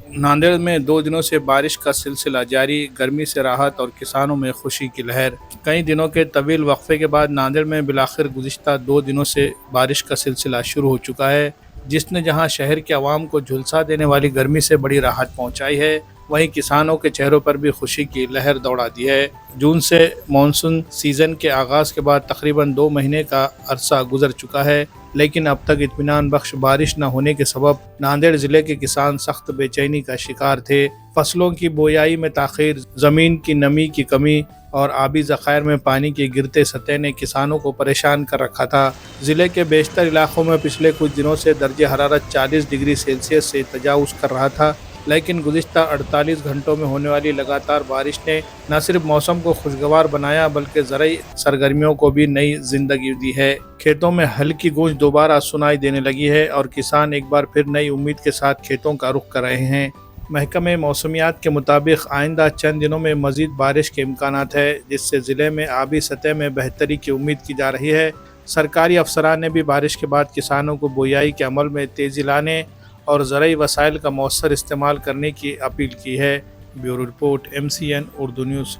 नांदेड़ में 2 दिनों से बारिश का सिलसिला जारी, गर्मी से राहत और किसानों में खुशी की लहर। कई दिनों के तवील वक्फे के बाद नांदेड़ में बिलाखिर गुज़िश्ता 2 दिनों से बारिश का सिलसिला शुरू हो चुका है, जिसने जहां शहर के अवाम को झुलसा देने वाली गर्मी से बड़ी राहत पहुंचाई है, वहीं किसानों के चेहरों पर भी खुशी की लहर दौड़ा दी है। जून से मानसून सीज़न के आगाज़ के बाद तकरीबन 2 महीने का अरसा गुजर चुका है, लेकिन अब तक इत्मीनान बख्श बारिश न होने के सबब नांदेड़ ज़िले के किसान सख्त बेचैनी का शिकार थे। फसलों की बोयाई में ताख़ीर, ज़मीन की नमी की कमी और आबी ज़खायर में पानी के गिरते सतह ने किसानों को परेशान कर रखा था। ज़िले के बेशतर इलाकों में पिछले कुछ दिनों से दर्जे हरारत 40 डिग्री सेल्सियस से तजावुज़ कर रहा था, लेकिन गुज़िश्ता 48 घंटों में होने वाली लगातार बारिश ने न सिर्फ मौसम को खुशगवार बनाया बल्कि ज़राई सरगर्मियों को भी नई ज़िंदगी दी है। खेतों में हल्की गूंज दोबारा सुनाई देने लगी है और किसान एक बार फिर नई उम्मीद के साथ खेतों का रुख कर रहे हैं। महकमे मौसमियात के मुताबिक आइंदा चंद दिनों में मज़ीद बारिश के इम्कानात है, जिससे ज़िले में आबी सतह में बेहतरी की उम्मीद की जा रही है। सरकारी अफसरान ने भी बारिश के बाद किसानों को बोयाई के अमल में तेज़ी लाने और ज़राई वसाइल का मौसर इस्तेमाल करने की अपील की है। Bureau report MCN Urdu news.